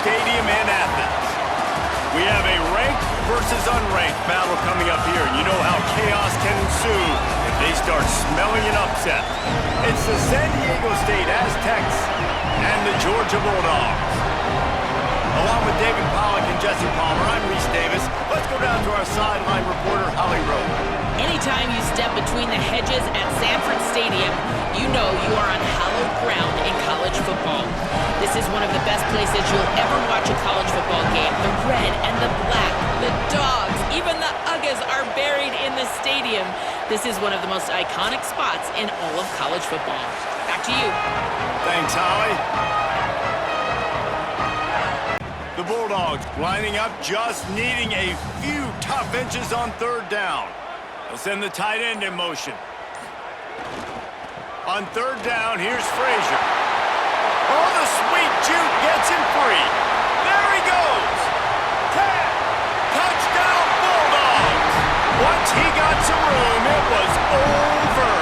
Stadium in Athens. We have a ranked versus unranked battle coming up here. You know how chaos can ensue if they start smelling an upset. It's the San Diego State Aztecs and the Georgia Bulldogs. Along with David Pollack and Jesse Palmer, I'm Reese Davis. Let's go down to our sideline reporter, Holly Rowe. Anytime you step between the hedges at Sanford Stadium, you know you are on hallowed ground in college football. This is one of the best places you'll ever watch a college football game. The red and the black, the Dawgs, even the Uggas are buried in the stadium. This is one of the most iconic spots in all of college football. Back to you. Thanks, Holly. The Bulldogs lining up, just needing a few tough inches on third down. They'll send the tight end in motion. On third down, here's Frazier. Oh, the sweet juke gets him free. There he goes. 10. Touchdown, Bulldogs. Once he got some room, it was over.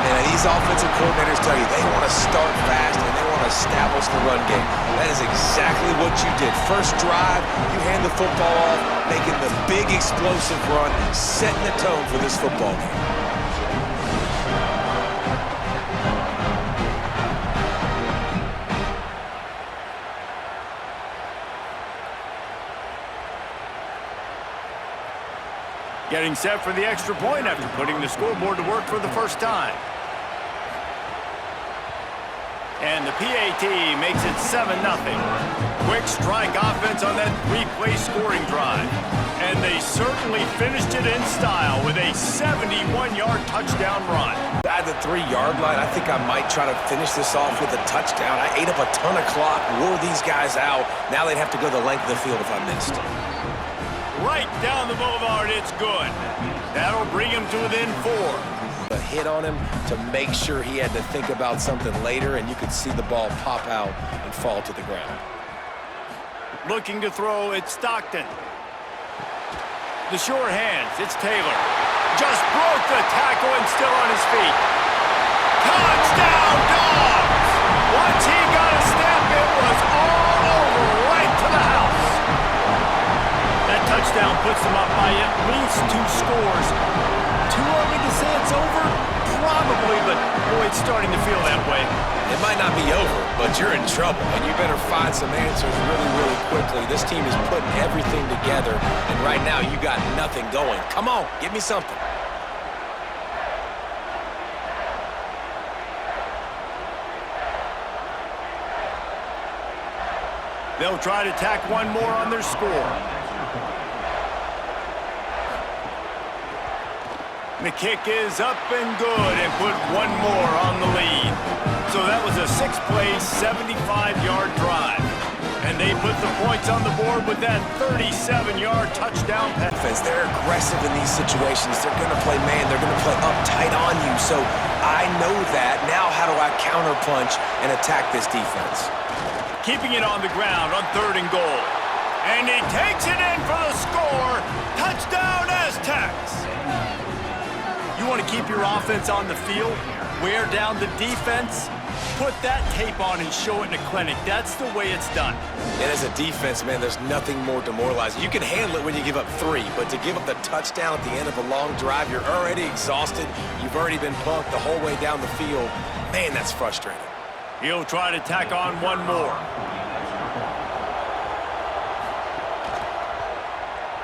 And these offensive coordinators tell you they want to start fast and they want to establish the run game. That is exactly what you did. First drive, you hand the football off, making the big explosive run, setting the tone for this football game. Getting set for the extra point after putting the scoreboard to work for the first time. And the PAT makes it 7-0. Quick strike offense on that three-play scoring drive. And they certainly finished it in style with a 71-yard touchdown run. At the 3-yard line, I think I might try to finish this off with a touchdown. I ate up a ton of clock, wore these guys out. Now they'd have to go the length of the field if I missed. Right down the boulevard, it's good. That'll bring him to within 4. A hit on him to make sure he had to think about something later, and you could see the ball pop out and fall to the ground. Looking to throw, it's Stockton. The sure hands, it's Taylor. Just broke the tackle and still on his feet. Touchdown, Dawgs! Once he got a step, it was all over, right to the house. That touchdown puts them up by at least 2 scores. Too early to say it's over? Probably, but boy, it's starting to feel that way. It might not be over, but you're in trouble, and you better find some answers really, really quickly. This team is putting everything together, and right now you got nothing going. Come on, give me something. They'll try to tack one more on their score. The kick is up and good and put one more on the lead. So that was a 6-play, 75-yard drive. And they put the points on the board with that 37-yard touchdown pass. They're aggressive in these situations. They're going to play man. They're going to play uptight on you. So I know that. Now how do I counterpunch and attack this defense? Keeping it on the ground on 3rd and goal. And he takes it in for the score. Touchdown, Aztecs! You want to keep your offense on the field, wear down the defense, put that tape on and show it in a clinic. That's the way it's done. And as a defense, man, there's nothing more demoralizing. You can handle it when you give up 3, but to give up the touchdown at the end of a long drive, you're already exhausted. You've already been punked the whole way down the field. Man, that's frustrating. He'll try to tack on one more.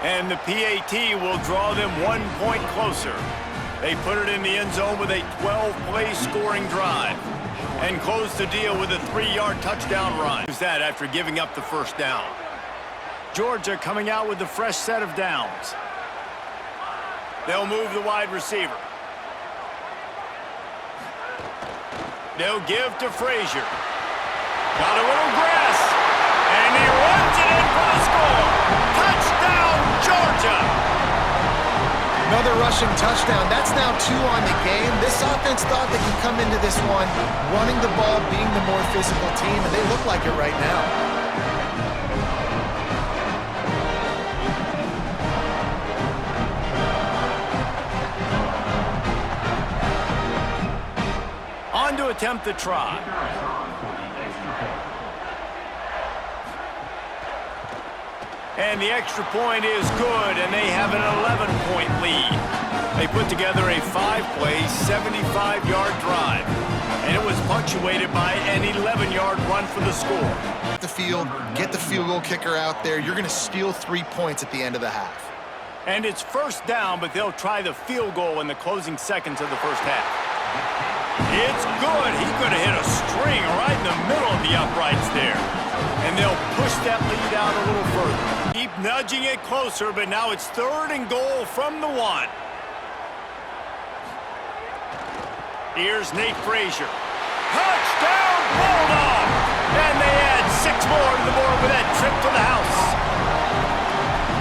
And the PAT will draw them 1 point closer. They put it in the end zone with a 12-play scoring drive and close the deal with a 3-yard touchdown run. Who's that after giving up the first down? Georgia coming out with a fresh set of downs. They'll move the wide receiver. They'll give to Frazier. Got a little grass, and he runs it in for the score. Touchdown, Georgia! Another rushing touchdown. That's now 2 on the game. This offense thought they could come into this one running the ball, being the more physical team, and they look like it right now. On to attempt the try. And the extra point is good, and they have an 11-point lead. They put together a 5-play, 75-yard drive, and it was punctuated by an 11-yard run for the score. The field, get the field goal kicker out there. You're going to steal 3 points at the end of the half. And it's first down, but they'll try the field goal in the closing seconds of the first half. It's good. He could have hit a string right in the middle of the uprights there. And they'll push that lead out a little further. Keep nudging it closer, but now it's 3rd and goal from the 1. Here's Nate Frazier. Touchdown, Bulldog! And they add 6 more to the board with that trip to the house.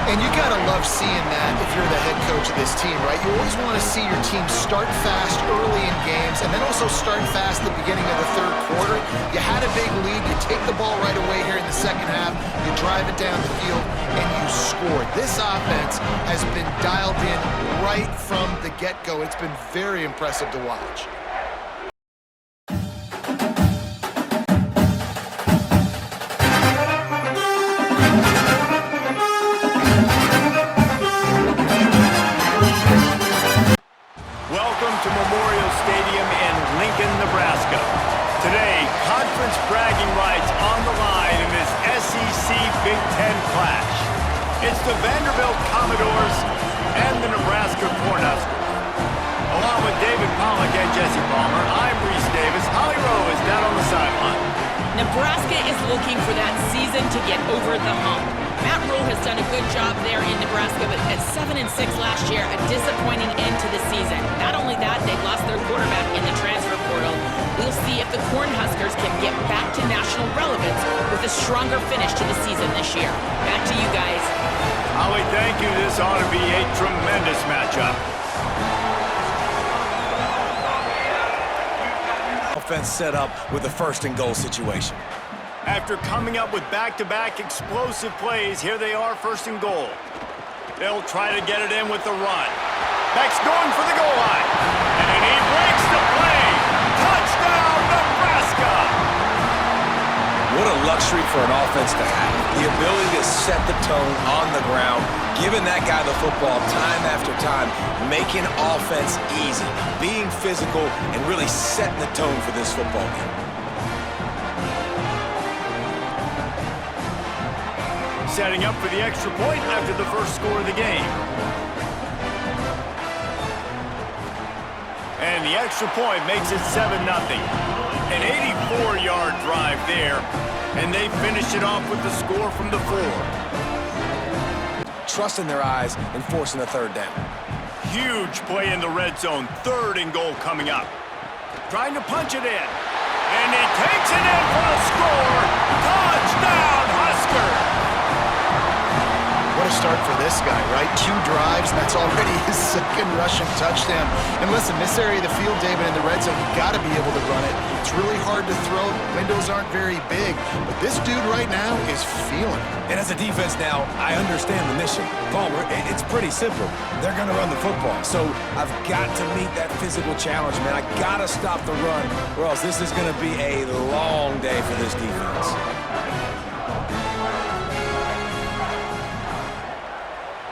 And you got to love seeing that if you're the head coach of this team, right? You always want to see your team start fast early in games and then also start fast at the beginning of the 3rd quarter. You had a big lead. You take the ball right away here in the second half. You drive it down the field, and you score. This offense has been dialed in right from the get-go. It's been very impressive to watch. To Memorial Stadium in Lincoln, Nebraska. Today, conference bragging rights on the line in this SEC Big Ten clash. It's the Vanderbilt Commodores and the Nebraska Cornhuskers. Along with David Pollack and Jesse Palmer, I'm Reese Davis. Holly Rowe is down on the sideline. Nebraska is looking for that season to get over the hump. Matt Rule has done a good job there in Nebraska, but at 7-6 last year, a disappointing end to the season. Not only that, they lost their quarterback in the transfer portal. We'll see if the Cornhuskers can get back to national relevance with a stronger finish to the season this year. Back to you guys. Holly, thank you. This ought to be a tremendous matchup. Offense set up with a 1st and goal situation. After coming up with back-to-back explosive plays, here they are, 1st and goal. They'll try to get it in with the run. Beck's going for the goal line. And he breaks the play. Touchdown, Nebraska! What a luxury for an offense to have. The ability to set the tone on the ground, giving that guy the football time after time, making offense easy, being physical, and really setting the tone for this football game. Setting up for the extra point after the first score of the game. And the extra point makes it 7-0. An 84-yard drive there, and they finish it off with the score from the 4. Trusting their eyes and forcing a 3rd down. Huge play in the red zone, 3rd and goal coming up. Trying to punch it in. And he takes it in for the score. Touchdown, Husker! What a start for this guy, right? 2 drives, that's already his 2nd rushing touchdown. And listen, this area of the field, David, in the red zone, you got to be able to run it. It's really hard to throw. Windows aren't very big. But this dude right now is feeling it. And as a defense now, I understand the mission. Palmer, it's pretty simple. They're going to run the football. So I've got to meet that physical challenge, man. I got to stop the run, or else this is going to be a long day for this defense.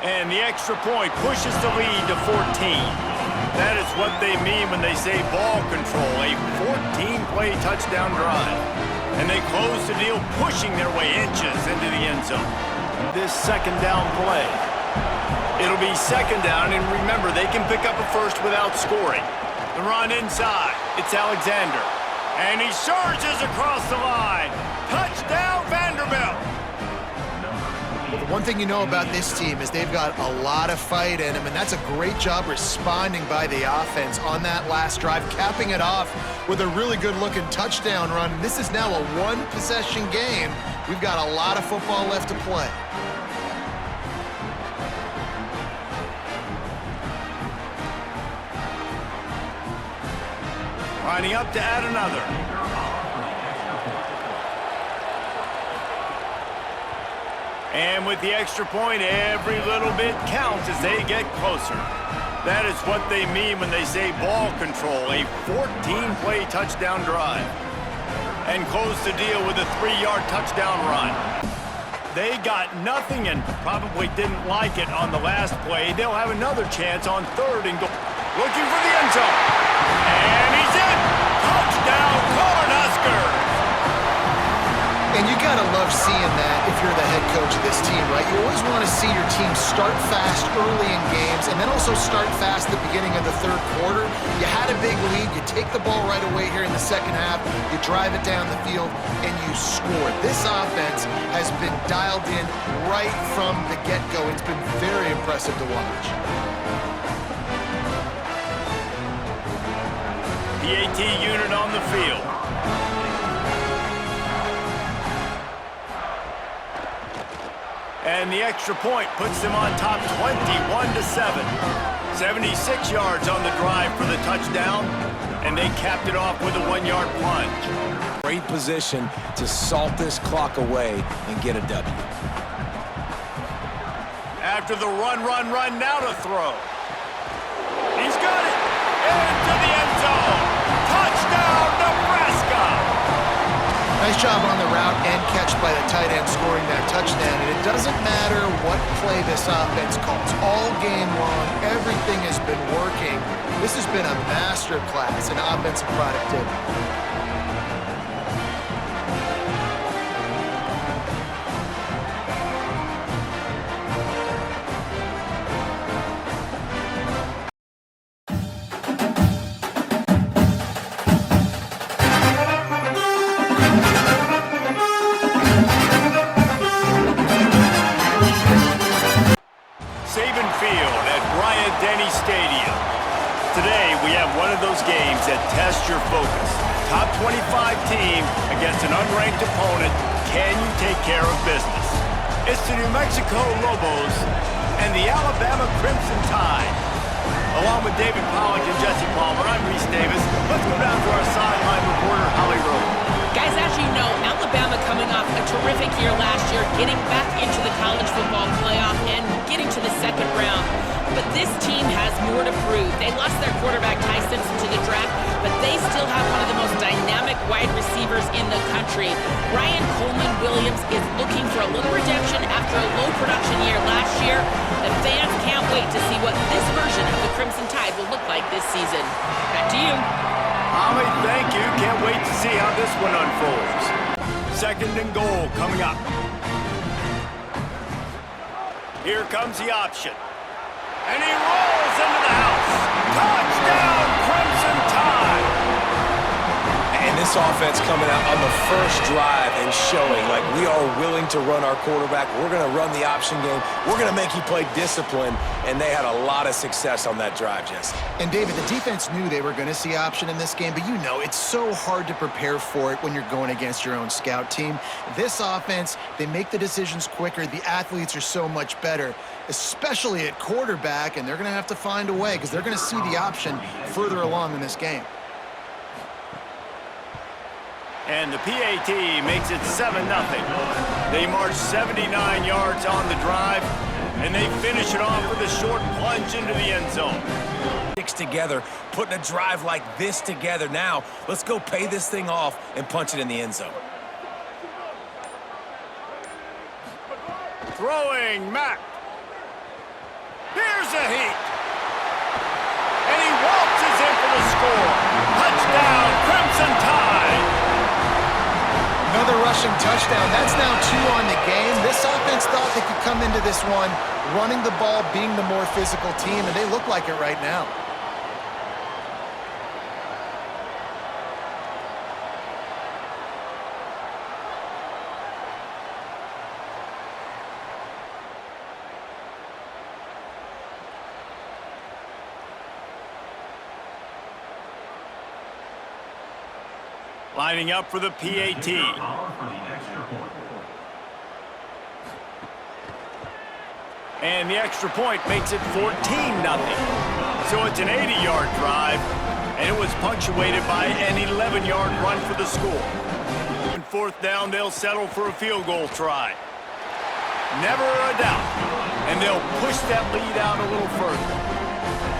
And the extra point pushes the lead to 14. That is what they mean when they say ball control, a 14-play touchdown drive. And they close the deal, pushing their way inches into the end zone. This 2nd down play. It'll be 2nd down, and remember, they can pick up a 1st without scoring. The run inside, it's Alexander. And he surges across the line. Touchdown, Vanderbilt! The one thing you know about this team is they've got a lot of fight in them, and that's a great job responding by the offense on that last drive, capping it off with a really good-looking touchdown run. This is now a 1-possession game. We've got a lot of football left to play. Lining up to add another. And with the extra point, every little bit counts as they get closer. That is what they mean when they say ball control, a 14-play touchdown drive. And close the deal with a 3-yard touchdown run. They got nothing and probably didn't like it on the last play. They'll have another chance on third and goal. Looking for the end zone. And he's in. Touchdown, Cornhuskers. And you got to love seeing that if you're the head coach of this team, right? You always want to see your team start fast early in games and then also start fast at the beginning of the third quarter. You had a big lead. You take the ball right away here in the second half. You drive it down the field, and you score. This offense has been dialed in right from the get-go. It's been very impressive to watch. PAT unit on the field. And the extra point puts them on top 21-7. 76 yards on the drive for the touchdown, and they capped it off with a 1-yard plunge. Great position to salt this clock away and get a W. After the run, now to throw. He's got it. Into the end zone. Touchdown, Nebraska. Nice job on the route and catch by the tight end scoring that touchdown. And it doesn't matter what play this offense calls. All game long, everything has been working. This has been a master class in offensive productivity. That test your focus. Top 25 team against an unranked opponent. Can you take care of business? It's the New Mexico Lobos and the Alabama Crimson Tide. Along with David Pollack and Jesse Palmer, I'm Reese Davis. Let's go down to our sideline reporter, Holly Rowe. Guys, as you know, Alabama coming off a terrific year last year, getting back into the college football playoff and getting to the second round. But this team has more to prove. They lost their quarterback, Ty Simpson, to the draft, but they still have one of the most dynamic wide receivers in the country. Ryan Coleman-Williams is looking for a little redemption after a low production year last year. The fans can't wait to see what this version of the Crimson Tide will look like this season. Back to you. Holly, thank you. Can't wait to see how this one unfolds. Second and goal coming up. Here comes the option. And he rolls into the house. Touchdown, Crimson Tide! And this offense coming out on the first drive and showing like we are willing to run our quarterback. We're going to run the option game. We're going to make you play discipline. And they had a lot of success on that drive, Jesse. And David, the defense knew they were going to see option in this game, but you know it's so hard to prepare for it when you're going against your own scout team. This offense, they make the decisions quicker. The athletes are so much better, especially at quarterback, and they're going to have to find a way because they're going to see the option further along in this game. And the PAT makes it 7-0. They march 79 yards on the drive, and they finish it off with a short plunge into the end zone. Six together, putting a drive like this together. Now, let's go pay this thing off and punch it in the end zone. Throwing, Mack. Here's a heat. And he waltzes in for the score. Touchdown, Crimson Tide. Another rushing touchdown. That's now 2 on the game. This offense thought they could come into this one running the ball, being the more physical team, and they look like it right now. Lining up for the PAT. And the extra point makes it 14-0. So it's an 80-yard drive, and it was punctuated by an 11-yard run for the score. And fourth down, they'll settle for a field goal try. Never a doubt. And they'll push that lead out a little further.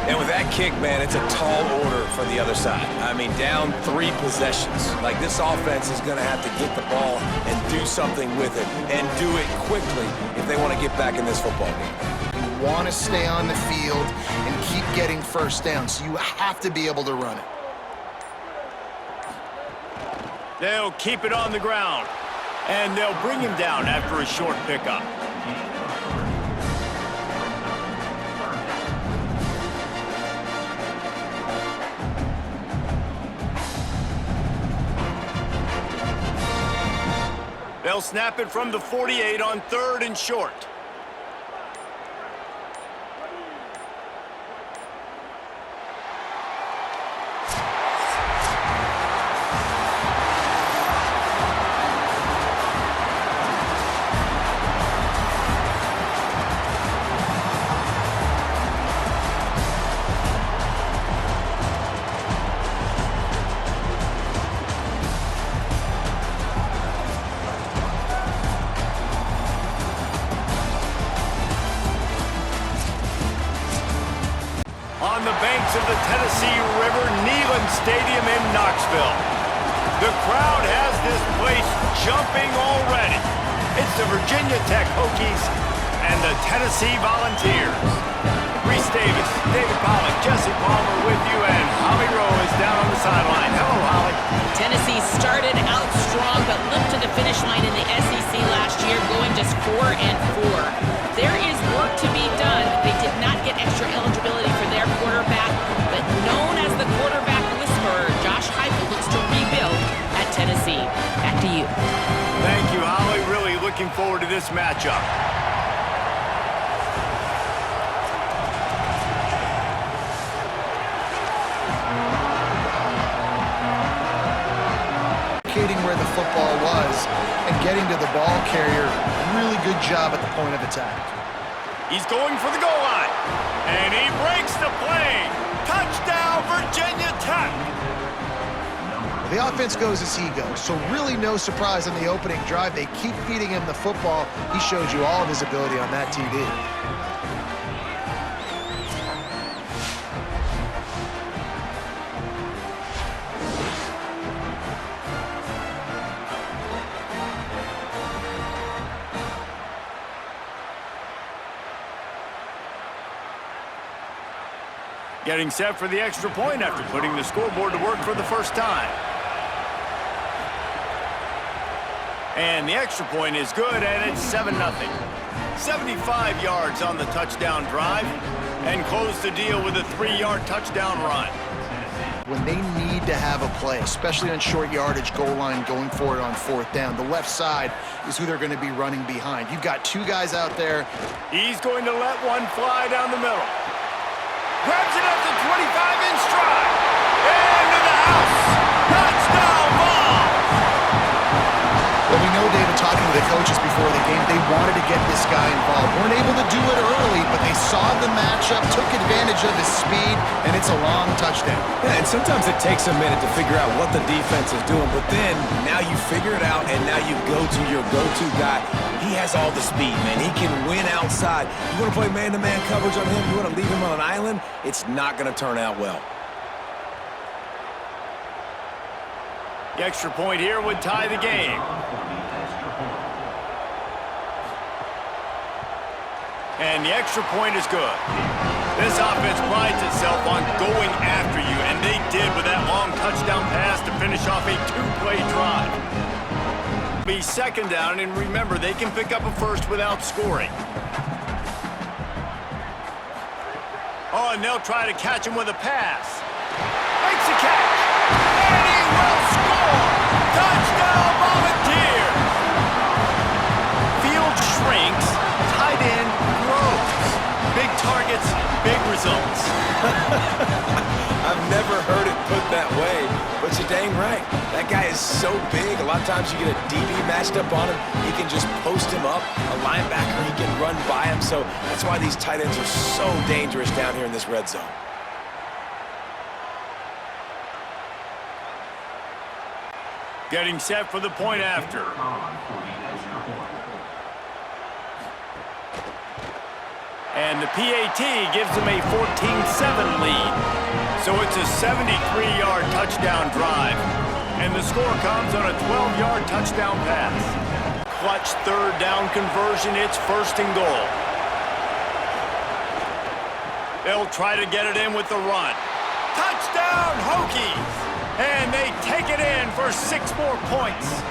And with that kick, man, it's a tall order for the other side. I mean, down 3 possessions. Like, this offense is going to have to get the ball and do something with it, and do it quickly if they want to get back in this football game. You want to stay on the field and keep getting first down, so you have to be able to run it. They'll keep it on the ground, and they'll bring him down after a short pickup. They'll snap it from the 48 on 3rd and short. On the banks of the Tennessee River, Neyland Stadium in Knoxville. The crowd has this place jumping already. It's the Virginia Tech Hokies and the Tennessee Volunteers. Reese Davis, David Pollack, Jesse Palmer with you, and Holly Rowe is down on the sideline. Hello, Holly. Tennessee started out strong, but limped to the finish line in the SEC last year, going just 4-4. There is work to be done. They did not get extra eligibility for their quarterback, but known as the quarterback whisperer, Josh Heupel looks to rebuild at Tennessee. Back to you. Thank you, Holly. Really looking forward to this matchup. Where the football was and getting to the ball carrier. Really good job at the point of attack. He's going for the goal line, and he breaks the play. Touchdown, Virginia Tech. The offense goes as he goes, so really no surprise on the opening drive. They keep feeding him the football. He showed you all of his ability on that TD. Getting set for the extra point after putting the scoreboard to work for the first time. And the extra point is good, and it's 7-0. 75 yards on the touchdown drive, and close the deal with a 3-yard touchdown run. When they need to have a play, especially on short yardage goal line going for it on 4th down, the left side is who they're going to be running behind. You've got 2 guys out there. He's going to let one fly down the middle. Grabs it up to 25 in stride. Into the house. Touchdown ball. Well, we know, David, talking to the coaches before the game, they wanted to get this guy involved. Weren't able to do it early, but they saw the matchup, took advantage of his speed, and it's a long touchdown. Yeah, and sometimes it takes a minute to figure out what the defense is doing, but then now you figure it out, and now you go to your go-to guy. He has all the speed, man. He can win outside. You want to play man-to-man coverage on him? You want to leave him on an island? It's not going to turn out well. The extra point here would tie the game. And the extra point is good. This offense prides itself on going after you, and they did with that long touchdown pass to finish off a 2-play drive. Be 2nd down, and remember, they can pick up a first without scoring. Oh, and they'll try to catch him with a pass. Makes a catch, and he will score! Touchdown, Volunteers! Field shrinks, tight end grows. Big targets, big results. I've never heard it put that way, but you're dang right. That guy is so big. A lot of times you get a DB matched up on him. He can just post him up. A linebacker, he can run by him. So that's why these tight ends are so dangerous down here in this red zone. Getting set for the point after. And the PAT gives them a 14-7 lead. So it's a 73-yard touchdown drive. And the score comes on a 12-yard touchdown pass. Clutch third down conversion. It's 1st and goal. They'll try to get it in with the run. Touchdown, Hokies! And they take it in for 6 more points.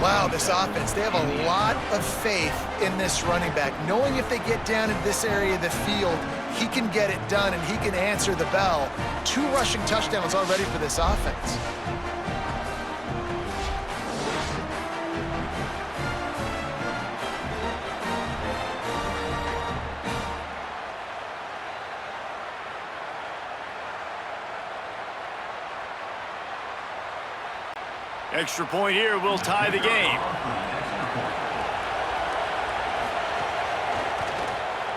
Wow, this offense, they have a lot of faith in this running back, knowing if they get down in this area of the field, he can get it done and he can answer the bell. 2 rushing touchdowns already for this offense. Extra point here will tie the game.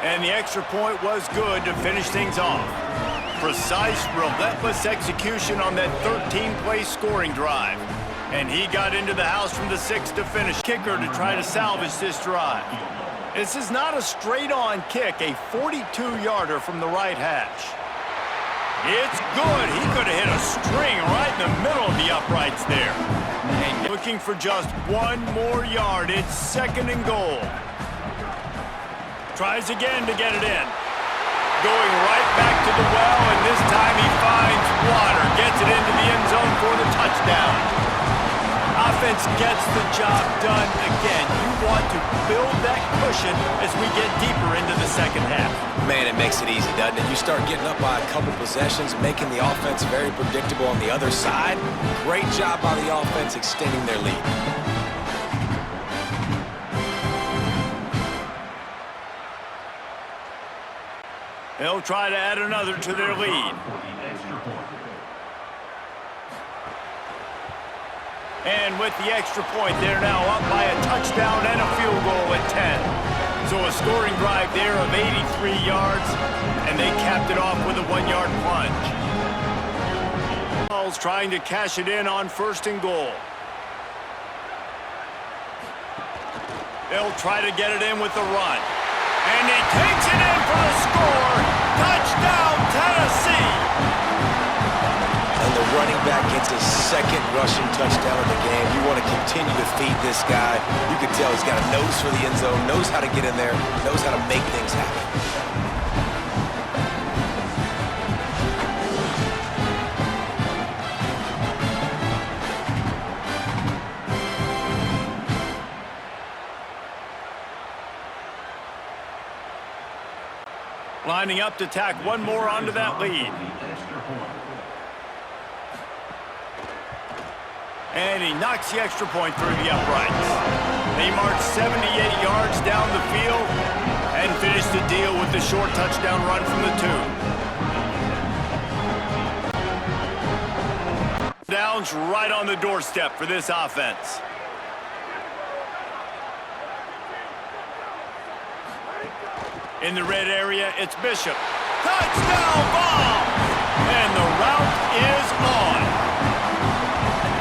And the extra point was good to finish things off. Precise, relentless execution on that 13-play scoring drive. And he got into the house from the 6 to finish. Kicker to try to salvage this drive. This is not a straight-on kick, a 42-yarder from the right hash. It's good. He could have hit a string right in the middle of the uprights there. And looking for just 1 more yard. It's 2nd and goal. Tries again to get it in. Going right back to the well, and this time he finds water. Gets it into the end zone for the touchdown. Offense gets the job done again. You want to build that cushion as we get deeper into the second half. Man, it makes it easy, doesn't it? You start getting up by a couple possessions, making the offense very predictable on the other side. Great job by the offense extending their lead. They'll try to add another to their lead. And with the extra point, they're now up by a touchdown and a field goal at 10. So a scoring drive there of 83 yards, and they capped it off with a 1-yard plunge. Dawgs trying to cash it in on 1st and goal. They'll try to get it in with the run. And he takes it in for the score. Touchdown, Tennessee! And the running back gets his 2nd rushing touchdown of the game. You want to continue to feed this guy. You can tell he's got a nose for the end zone, knows how to get in there, knows how to make things happen. Lining up to tack 1 more onto that lead. And he knocks the extra point through the uprights. They march 78 yards down the field and finish the deal with the short touchdown run from the 2. Downs right on the doorstep for this offense. In the red area, it's Bishop. Touchdown ball! And the route is on.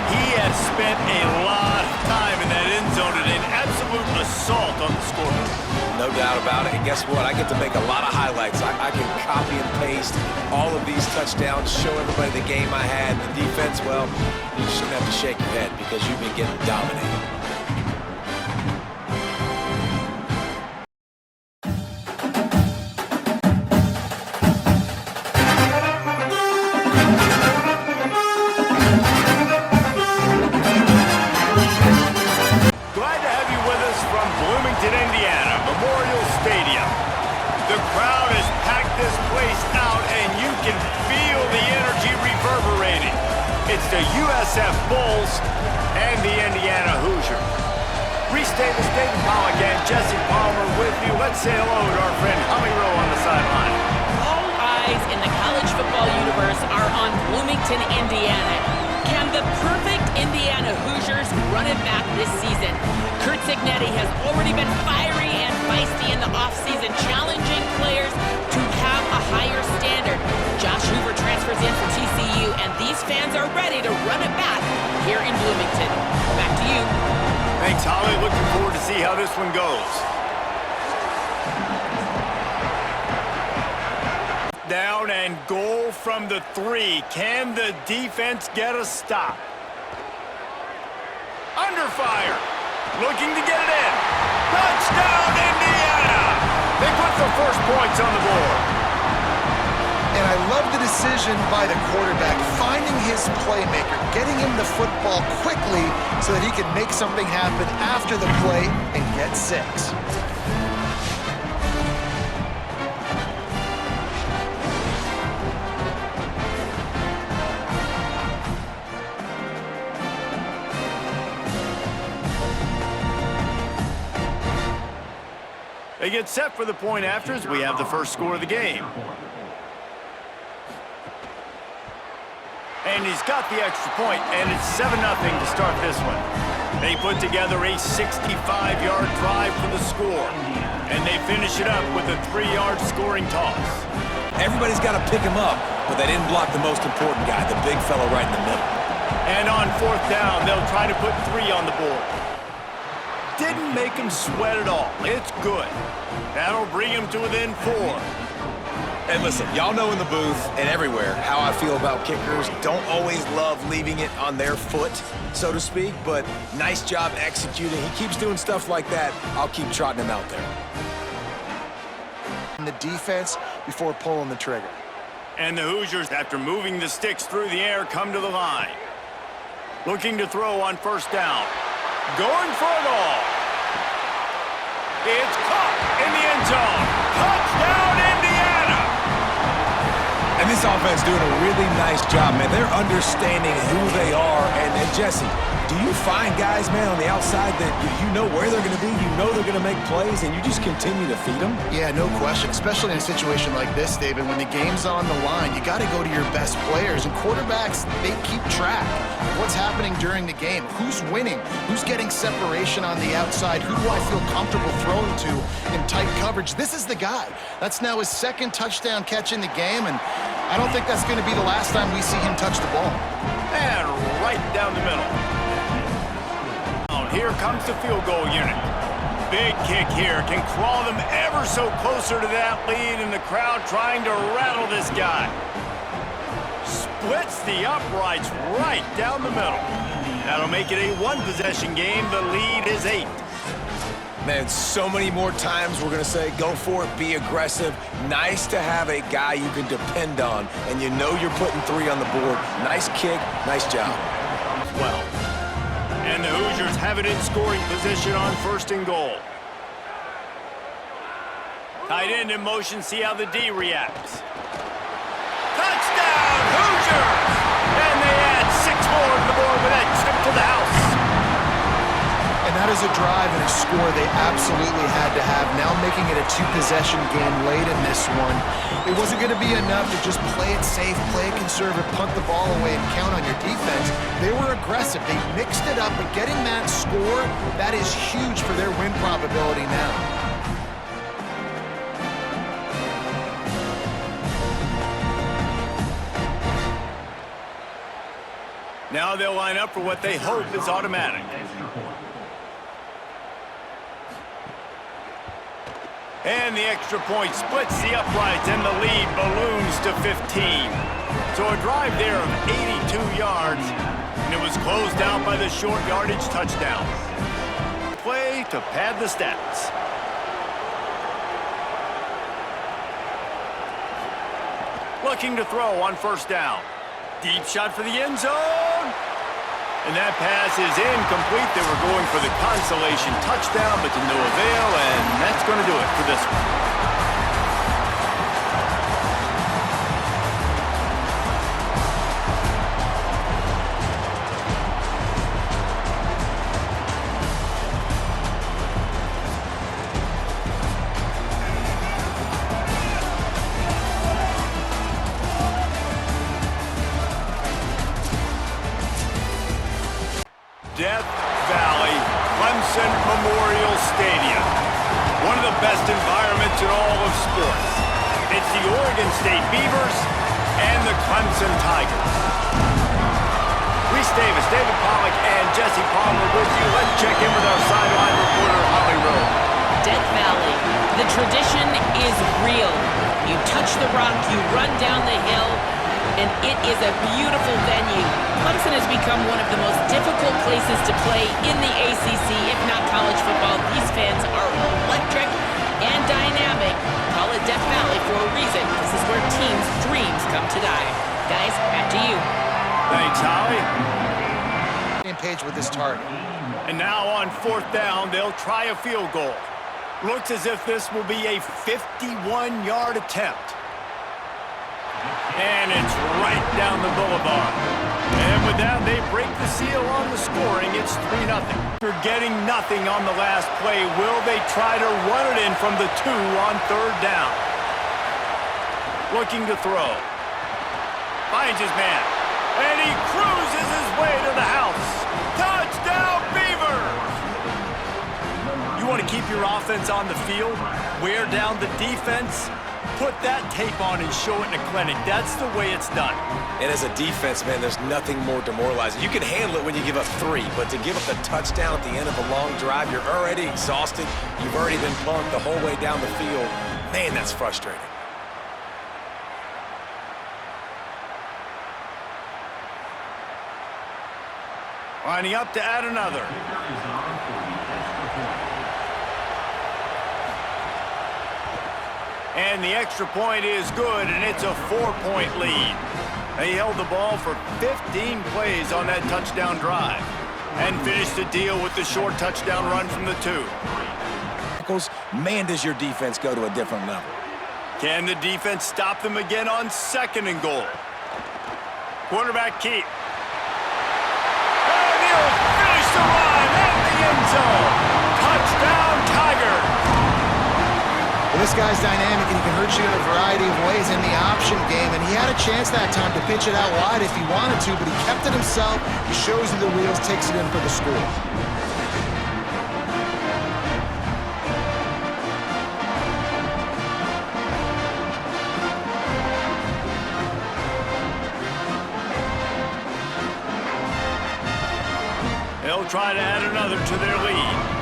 He has spent a lot of time in that end zone and an absolute assault on the scoreboard. No doubt about it. And guess what? I get to make a lot of highlights. I can copy and paste all of these touchdowns, show everybody the game I had. The defense, well, you just have to shake your head because you've been getting dominated. The USF Bulls and the Indiana Hoosiers. Reese Davis, David Pollack, and Jesse Palmer with you. Let's say hello to our friend Hummy Rowe on the sideline. All eyes in the college football universe are on Bloomington, Indiana. Can the perfect Indiana Hoosiers run it back this season? Curt Cignetti has already been fiery and feisty in the offseason, challenging players to have a higher standard. Josh Hoover transfers in for TCU, and these fans are ready to run it back here in Bloomington. Back to you. Thanks, Holly. Looking forward to see how this one goes. Down and goal from the 3. Can the defense get a stop? Under fire. Looking to get it in. Touchdown, Indiana! They put the first points on the board. And I love the decision by the quarterback, finding his playmaker, getting him the football quickly so that he can make something happen after the play and get 6. They get set for the point after as we have the first score of the game. And he's got the extra point, and it's 7-0 to start this one. They put together a 65-yard drive for the score, and they finish it up with a 3-yard scoring toss. Everybody's got to pick him up, but they didn't block the most important guy, the big fella right in the middle. And on 4th down, they'll try to put 3 on the board. Didn't make him sweat at all. It's good. That'll bring him to within 4. And listen, y'all know in the booth and everywhere how I feel about kickers. Don't always love leaving it on their foot, so to speak, but nice job executing. He keeps doing stuff like that. I'll keep trotting him out there. And the defense before pulling the trigger. And the Hoosiers, after moving the sticks through the air, come to the line. Looking to throw on 1st down. Going for it all. It's caught in the end zone. Touchdown, Indiana! And this offense doing a really nice job, man. They're understanding who they are. And Jesse, do you find guys, man, on the outside that you know where they're going to be, you know they're going to make plays, and you just continue to feed them? Yeah, no question, especially in a situation like this, David. When the game's on the line, you got to go to your best players. And quarterbacks, they keep track of what's happening during the game. Who's winning? Who's getting separation on the outside? Who do I feel comfortable throwing to in tight coverage? This is the guy. That's now his 2nd touchdown catch in the game, and I don't think that's going to be the last time we see him touch the ball. And right down the middle. Here comes the field goal unit. Big kick here. Can crawl them ever so closer to that lead, and the crowd trying to rattle this guy. Splits the uprights right down the middle. That'll make it a 1-possession game. The lead is 8. Man, so many more times we're going to say, go for it, be aggressive. Nice to have a guy you can depend on, and you know you're putting 3 on the board. Nice kick, nice job. Well, and the Hoosiers have it in scoring position on 1st and goal. Tight end in motion, see how the D reacts. Touchdown, Hoosiers! And they add 6 more to the board with that trip to the house. And that is a drive and a score they absolutely had to have. Now making it a 2-possession game late in this one. It wasn't going to be enough to just play it safe, play it conservative, punt the ball away, and count on your defense. They were aggressive. They mixed it up, but getting that score, that is huge for their win probability now. Now they'll line up for what they hope is automatic. And the extra point splits the uprights, and the lead balloons to 15. So a drive there of 82 yards, and it was closed out by the short yardage touchdown. Play to pad the stats. Looking to throw on 1st down. Deep shot for the end zone. And that pass is incomplete. They were going for the consolation touchdown, but to no avail, and that's going to do it for this one. Death Valley Clemson Memorial Stadium. One of the best environments in all of sports. It's the Oregon State Beavers and the Clemson Tigers. Reese Davis, David Pollack, and Jesse Palmer with you. Let's check in with our sideline reporter, Holly Rowe. Death Valley, the tradition is real. You touch reach the rock, you run down the hill, and it is a beautiful venue. Clemson has become one of the most difficult places to play in the ACC, if not college football. These fans are electric and dynamic. Call it Death Valley for a reason. This is where teams' dreams come to die. Guys, back to you. Thanks, Holly. Same page with this target. And now on 4th down, they'll try a field goal. Looks as if this will be a 51-yard attempt. And it's right down the boulevard. And with that, they break the seal on the scoring. It's 3-0. After getting nothing on the last play, will they try to run it in from the 2 on 3rd down? Looking to throw. Finds his man. And he cruises his way to the house. Touchdown, Beavers! You want to keep your offense on the field? Wear down the defense? Put that tape on and show it in a clinic. That's the way it's done. And as a defense, man, there's nothing more demoralizing. You can handle it when you give up 3, but to give up the touchdown at the end of a long drive, you're already exhausted. You've already been punked the whole way down the field. Man, that's frustrating. Lining up to add another. And the extra point is good, and it's a 4-point lead. They held the ball for 15 plays on that touchdown drive and finished the deal with the short touchdown run from the 2. Man, does your defense go to a different level. Can the defense stop them again on 2nd and goal? Quarterback keep. And he'll finish the run in the end zone. Touchdown, Tigers. Well, this guy's dynamic, and he can hurt you in a variety of ways in the option game, and he had a chance that time to pitch it out wide if he wanted to, but he kept it himself. He shows you the wheels, takes it in for the score. They'll try to add another to their lead.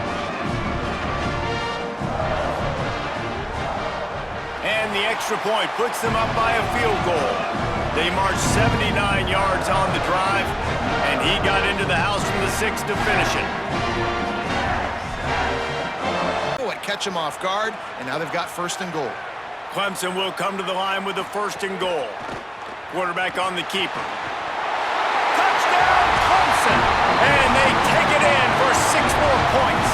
And the extra point puts them up by a field goal. They marched 79 yards on the drive, and he got into the house from the 6 to finish it. Oh, and catch him off guard, and now they've got 1st and goal. Clemson will come to the line with the 1st and goal. Quarterback on the keeper. Touchdown, Clemson! And they take it in for 6 more points.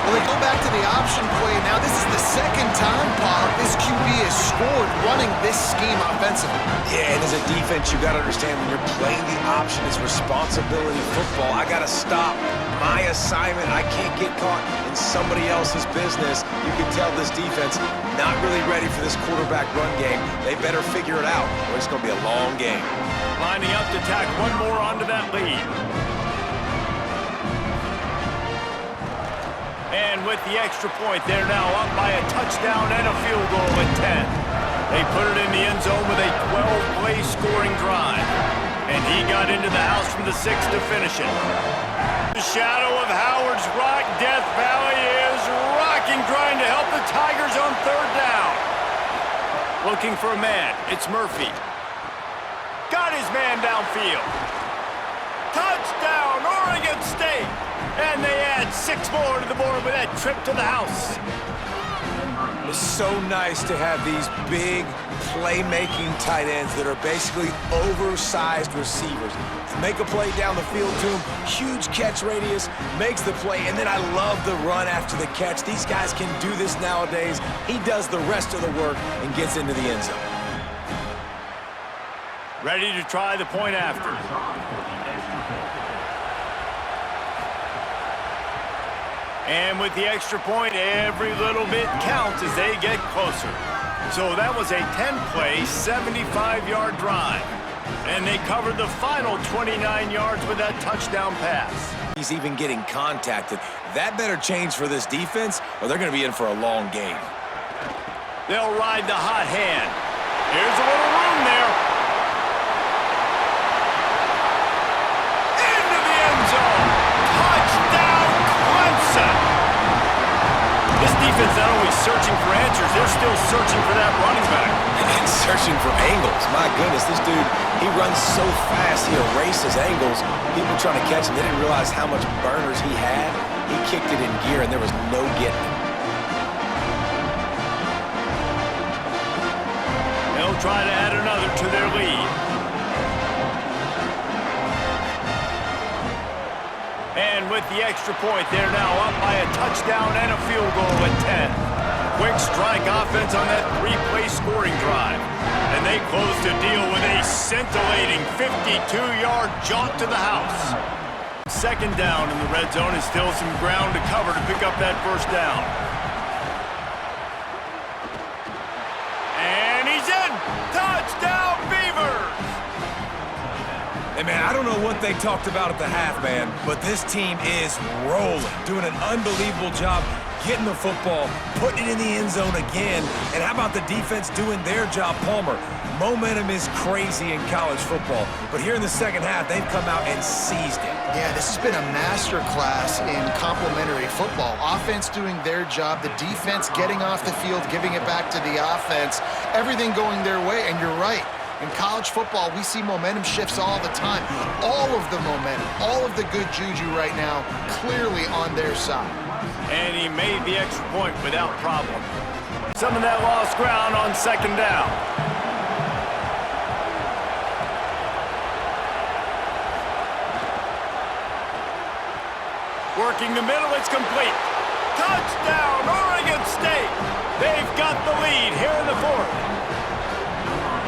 Well, they go back to the option play. Now this is the 2nd time, Bob, this QB has scored running this scheme offensively. Yeah, and as a defense, you got to understand when you're playing the option, it's responsibility football. I got to stop my assignment. I can't get caught in somebody else's business. You can tell this defense not really ready for this quarterback run game. They better figure it out, or it's going to be a long game. Lining up to tack one more onto that lead. And with the extra point, they're now up by a touchdown and a field goal at 10. They put it in the end zone with a 12-play scoring drive. And he got into the house from the 6 to finish it. The shadow of Howard's Rock, Death Valley is rocking, trying to help the Tigers on 3rd down. Looking for a man. It's Murphy. Got his man downfield. Touchdown, Oregon State! And they add 6 more to the board with that trip to the house. It's so nice to have these big playmaking tight ends that are basically oversized receivers. Make a play down the field to him, huge catch radius, makes the play, and then I love the run after the catch. These guys can do this nowadays. He does the rest of the work and gets into the end zone. Ready to try the point after. And with the extra point, every little bit counts as they get closer. So that was a 10-play, 75-yard drive. And they covered the final 29 yards with that touchdown pass. He's even getting contacted. That better change for this defense, or they're going to be in for a long game. They'll ride the hot hand. Here's a little room there. Into the end zone. Touchdown, Clemson. This defense defense not only searching for answers, they're still searching for that running back. And searching for angles. My goodness, this dude, he runs so fast, he erases angles. People trying to catch him, they didn't realize how much burners he had. He kicked it in gear, and there was no getting it. They'll try to add another to their lead. And with the extra point, they're now up by a touchdown and a field goal at 10. Quick strike offense on that three-play scoring drive. And they close the deal with a scintillating 52-yard jaunt to the house. Second down in the red zone is still some ground to cover to pick up that first down. And he's in! Touchdown, Beavers! Hey, man, I don't know what they talked about at the half, man, but this team is rolling, doing an unbelievable job getting the football, putting it in the end zone again, and how about the defense doing their job, Palmer? Momentum is crazy in college football, but here in the second half, they've come out and seized it. Yeah, this has been a master class in complementary football. Offense doing their job, the defense getting off the field, giving it back to the offense, everything going their way, and you're right. In college football, we see momentum shifts all the time. All of the momentum, all of the good juju right now, clearly on their side. And he made the extra point without problem. Some of that lost ground on second down. Working the middle, it's complete. Touchdown, Oregon State! They've got the lead here in the fourth.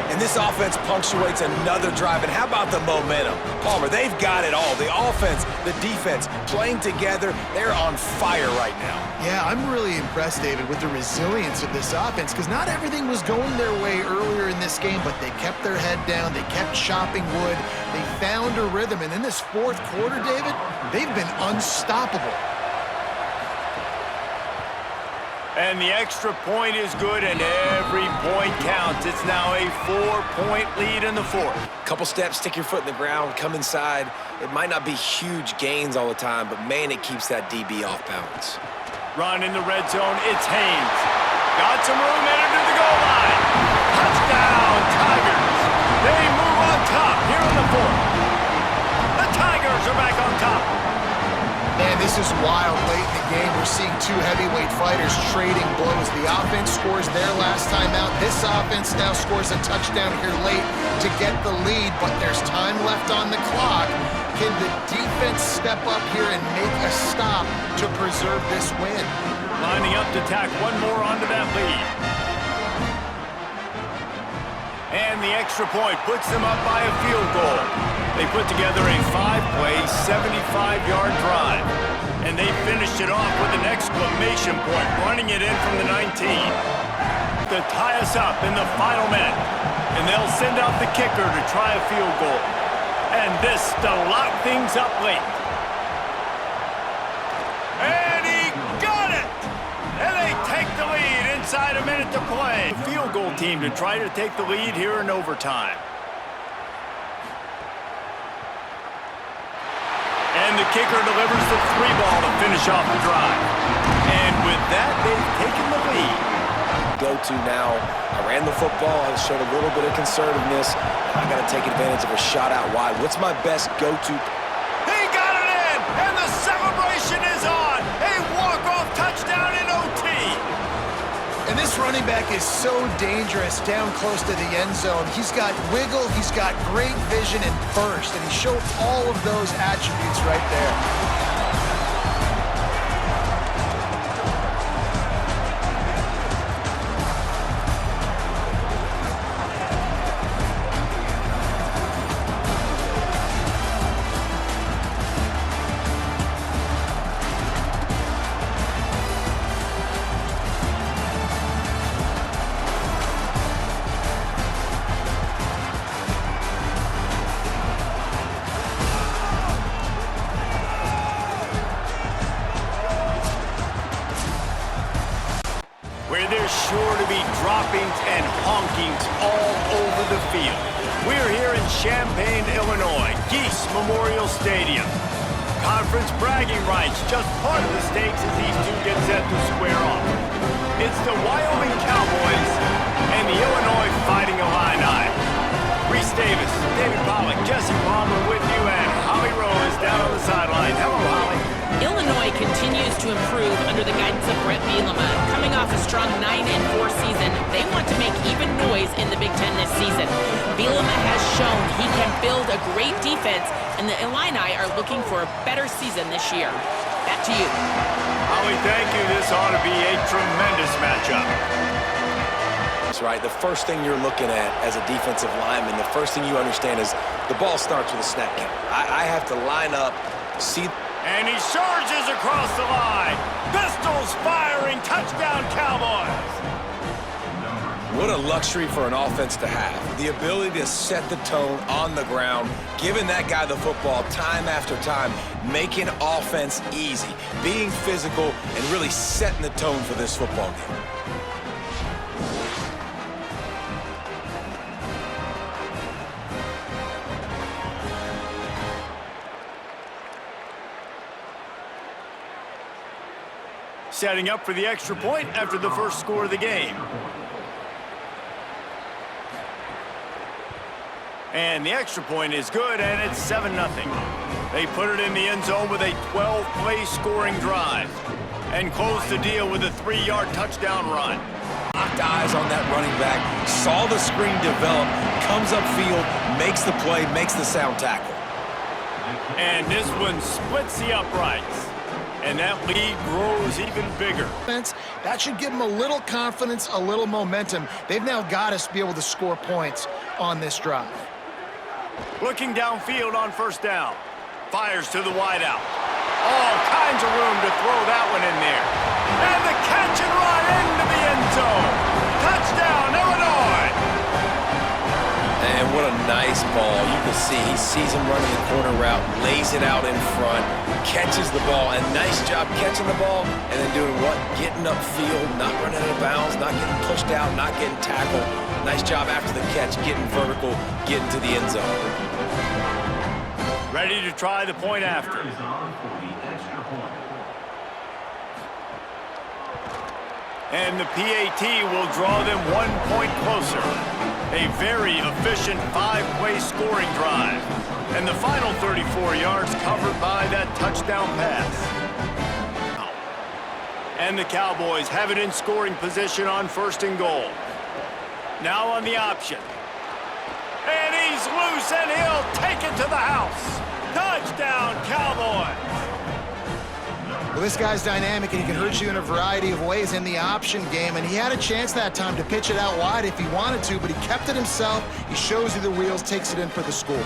And this offense punctuates another drive. And how about the momentum? Palmer, they've got it all. The offense, the defense, playing together. They're on fire right now. Yeah, I'm really impressed, David, with the resilience of this offense, because not everything was going their way earlier in this game, but they kept their head down. They kept chopping wood. They found a rhythm. And in this fourth quarter, David, they've been unstoppable. And the extra point is good, and every point counts. It's now a 4-point lead in the fourth. Couple steps, stick your foot in the ground, come inside. It might not be huge gains all the time, but man, it keeps that DB off balance. Run in the red zone, it's Haynes. Got some room headed to the goal line. Touchdown, Tigers. They move on top here in the fourth. The Tigers are back on top. Man, this is wild. Late in the game, we're seeing two heavyweight fighters trading blows. The offense scores their last time out. This offense now scores a touchdown here late to get the lead, but there's time left on the clock. Can the defense step up here and make a stop to preserve this win? Lining up to tack one more onto that lead. And the extra point puts them up by a field goal. They put together a 5-play, 75-yard drive. And they finished it off with an exclamation point, running it in from the 19. To tie us up in the final minute. And they'll send out the kicker to try a field goal. And this to lock things up late. And he got it! And they take the lead inside a minute to play. The field goal team to try to take the lead here in overtime. And the kicker delivers the 3-ball to finish off the drive. And with that, they've taken the lead. Go-to now. I ran the football. I showed a little bit of conservativeness. I got to take advantage of a shot out wide. What's my best go-to? He got it in, and the celebration is on. A walk-off touchdown in OT. And this running back is so dangerous down close to the end zone. He's got wiggle, he's got great vision and burst, and he showed all of those attributes right there. Sure to be droppings and honkings all over the field. We're here in Champaign, Illinois, Geese Memorial Stadium. Conference bragging rights, just part of the stakes as these two get set to square off. It's the Wyoming Cowboys and the Illinois Fighting Illini. Reese Davis, David Pollock, Jesse Palmer with you, and Holly Rowe is down on the sideline. Hello, Holly. Illinois continues to improve under the guidance of Brett Bielema. Coming off a strong 9-4 season, they want to make even noise in the Big Ten this season. Bielema has shown he can build a great defense, and the Illini are looking for a better season this year. Back to you. Holly, thank you. This ought to be a tremendous matchup. That's right. The first thing you're looking at as a defensive lineman, the first thing you understand is the ball starts with a snap count. I have to line up, see... And he charges across the line. Pistols firing. Touchdown, Cowboys. What a luxury for an offense to have. The ability to set the tone on the ground, giving that guy the football time after time, making offense easy, being physical, and really setting the tone for this football game. Setting up for the extra point after the first score of the game. And the extra point is good, and it's 7-0. They put it in the end zone with a 12-play scoring drive and close the deal with a 3-yard touchdown run. Locked eyes on that running back, saw the screen develop, comes upfield, makes the play, makes the sound tackle. And this one splits the uprights. And that lead grows even bigger. That should give them a little confidence, a little momentum. They've now got us to be able to score points on this drive. Looking downfield on first down. Fires to the wideout. All kinds of room to throw that one in there. And the catch and run into the end zone. Touchdown, Illinois! And what a nice ball. You can see he sees him running the corner route, lays it out in front, catches the ball, and nice job catching the ball, and then doing what? Getting upfield, not running out of bounds, not getting pushed out, not getting tackled. Nice job after the catch, getting vertical, getting to the end zone. Ready to try the point after. And the PAT will draw them 1 point closer. A very efficient 5-play scoring drive. And the final 34 yards covered by that touchdown pass. And the Cowboys have it in scoring position on first and goal. Now on the option. And he's loose, and he'll take it to the house. Touchdown, Cowboys. Well, this guy's dynamic, and he can hurt you in a variety of ways in the option game, and he had a chance that time to pitch it out wide if he wanted to, but he kept it himself. He shows you the wheels, takes it in for the score.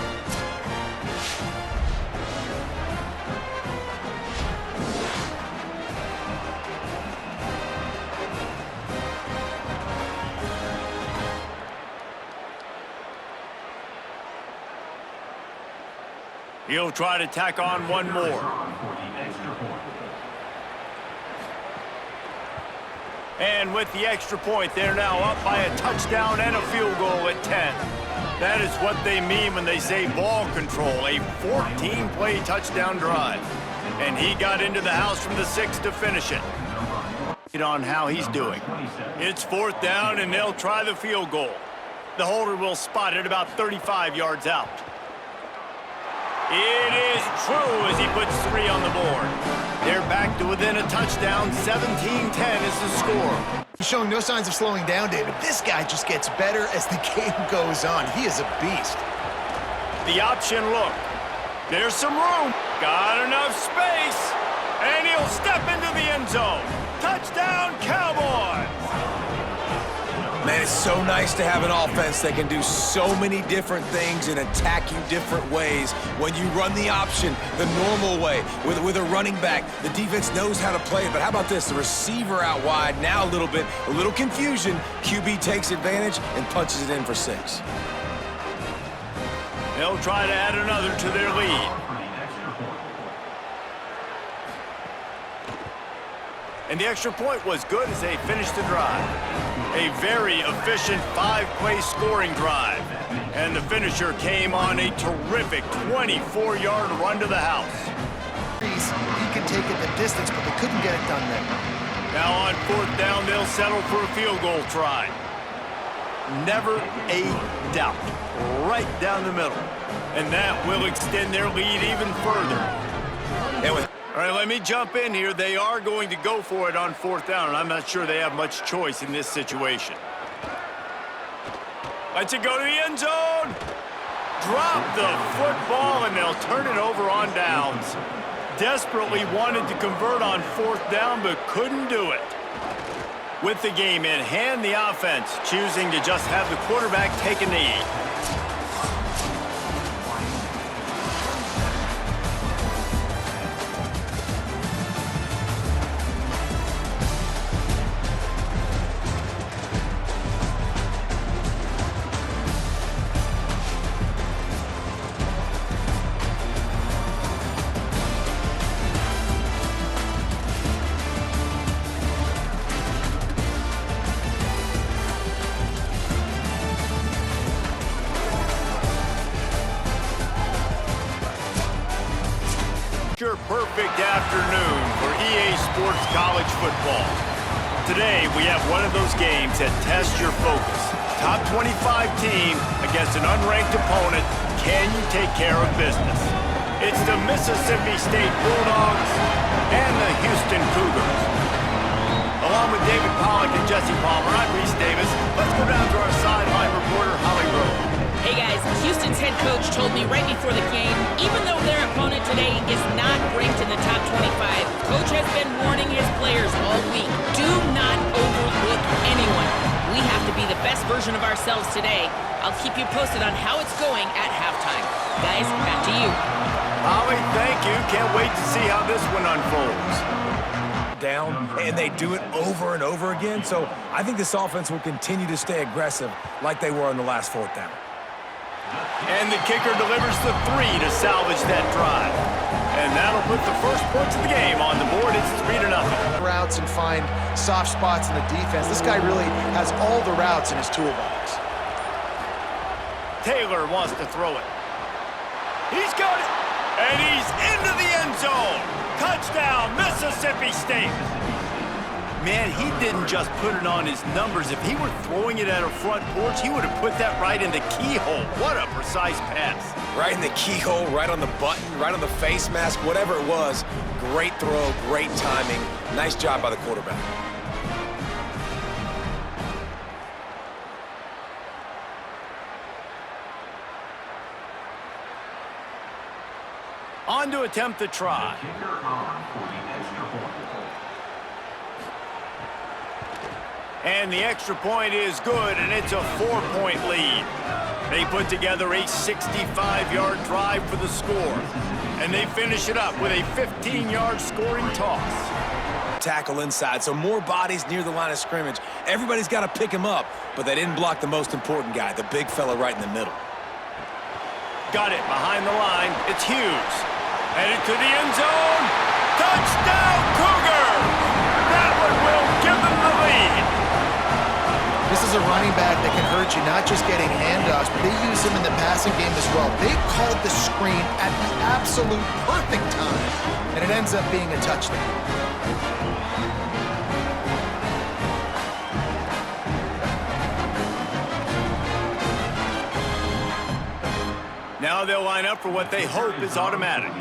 He'll try to tack on one more. And with the extra point, they're now up by a touchdown and a field goal at 10. That is what they mean when they say ball control, a 14-play touchdown drive. And he got into the house from the 6 to finish it. On how he's doing. It's 4th down, and they'll try the field goal. The holder will spot it about 35 yards out. It is true as he puts 3 on the board. They're back to within a touchdown. 17-10 is the score. He's showing no signs of slowing down, David. This guy just gets better as the game goes on. He is a beast. The option look. There's some room. Got enough space. And he'll step into the end zone. Touchdown, Cowboys! Man, it's so nice to have an offense that can do so many different things and attack you different ways. When you run the option the normal way, with a running back, the defense knows how to play it. But how about this? The receiver out wide, now a little confusion. QB takes advantage and punches it in for 6. They'll try to add another to their lead. And the extra point was good as they finished the drive. A very efficient 5-play scoring drive. And the finisher came on a terrific 24-yard run to the house. take it the distance, but they couldn't get it done there. Now on 4th down, they'll settle for a field goal try. Never a doubt. Right down the middle. And that will extend their lead even further. All right, let me jump in here. They are going to go for it on 4th down, and I'm not sure they have much choice in this situation. Let's it go to the end zone. Drop the football, and they'll turn it over on downs. Desperately wanted to convert on 4th down, but couldn't do it. With the game in hand, the offense choosing to just have the quarterback take a knee. Perfect afternoon for EA Sports College Football. Today, we have one of those games that tests your focus. Top 25 team against an unranked opponent. Can you take care of business? It's the Mississippi State Bulldogs and the Houston Cougars. Along with David Pollack and Jesse Palmer, I'm Reese Davis. Let's go down to our sideline reporter, Holly Rowe. Hey guys, Houston's head coach told me right before the game, even though their opponent today is not ranked in the top 25, coach has been warning his players all week, do not overlook anyone. We have to be the best version of ourselves today. I'll keep you posted on how it's going at halftime. Guys, back to you. Holly, thank you. Can't wait to see how this one unfolds. Down, and they do it over and over again, so I think this offense will continue to stay aggressive like they were on the last 4th down. And the kicker delivers the 3 to salvage that drive. And that'll put the first points of the game on the board. It's 3-0. Routes and find soft spots in the defense. This guy really has all the routes in his toolbox. Taylor wants to throw it. He's got it. And he's into the end zone. Touchdown, Mississippi State. Man, he didn't just put it on his numbers. If he were throwing it at a front porch, he would have put that right in the keyhole. What a precise pass. Right in the keyhole, right on the button, right on the face mask, whatever it was. Great throw, great timing. Nice job by the quarterback. On to attempt the try. And the extra point is good, and it's a 4-point lead. They put together a 65-yard drive for the score, and they finish it up with a 15-yard scoring toss. Tackle inside, so more bodies near the line of scrimmage. Everybody's got to pick him up, but they didn't block the most important guy, the big fella right in the middle. Got it behind the line. It's Hughes. Headed to the end zone. Touchdown, Cougars! That one will give them the lead. This is a running back that can hurt you, not just getting handoffs, but they use him in the passing game as well. They called the screen at the absolute perfect time, and it ends up being a touchdown. Now they'll line up for what they hope is automatic.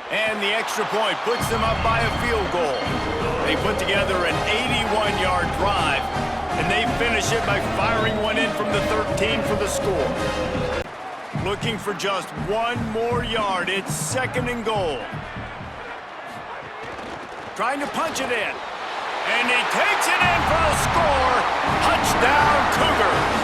And the extra point puts them up by a field goal. They put together an 81-yard drive, and they finish it by firing one in from the 13 for the score. Looking for just one more yard. It's 2nd and goal. Trying to punch it in. And he takes it in for the score. Touchdown, Cougars.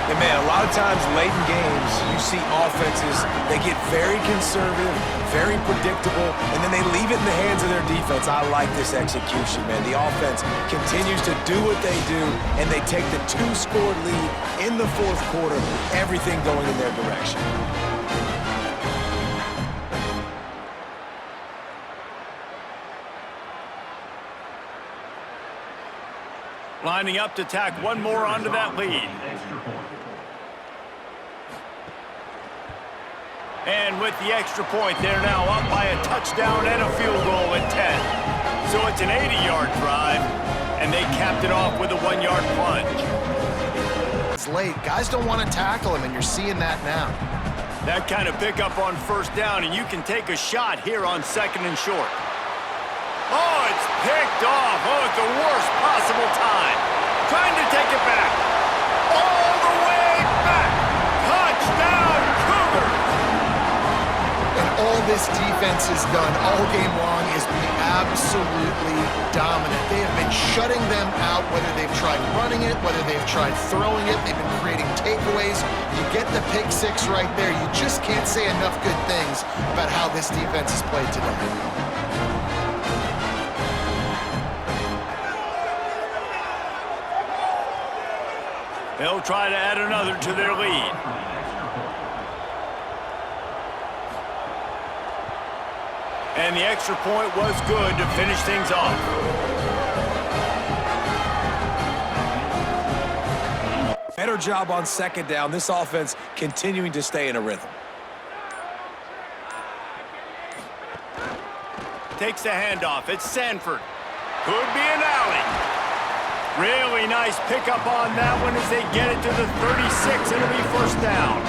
And man, a lot of times late in games, you see offenses, they get very conservative, very predictable, and then they leave it in the hands of their defense. I like this execution, man. The offense continues to do what they do, and they take the 2-score lead in the 4th quarter, everything going in their direction. Lining up to tack one more onto that lead. And with the extra point, they're now up by a touchdown and a field goal at 10. So it's an 80-yard drive, and they capped it off with a 1-yard plunge. It's late. Guys don't want to tackle him, and you're seeing that now. That kind of pickup on first down, and you can take a shot here on 2nd and short. Oh, it's picked off. Oh, at the worst possible time. Trying to take it back. All the way back. Touchdown, Cougars! And all this defense has done all game long is be absolutely dominant. They have been shutting them out, whether they've tried running it, whether they've tried throwing it. They've been creating takeaways. You get the pick six right there. You just can't say enough good things about how this defense has played today. They'll try to add another to their lead. And the extra point was good to finish things off. Better job on 2nd down. This offense continuing to stay in a rhythm. Takes the handoff. It's Sanford. Could be an alley. Really nice pickup on that one as they get it to the 36. It'll be first down.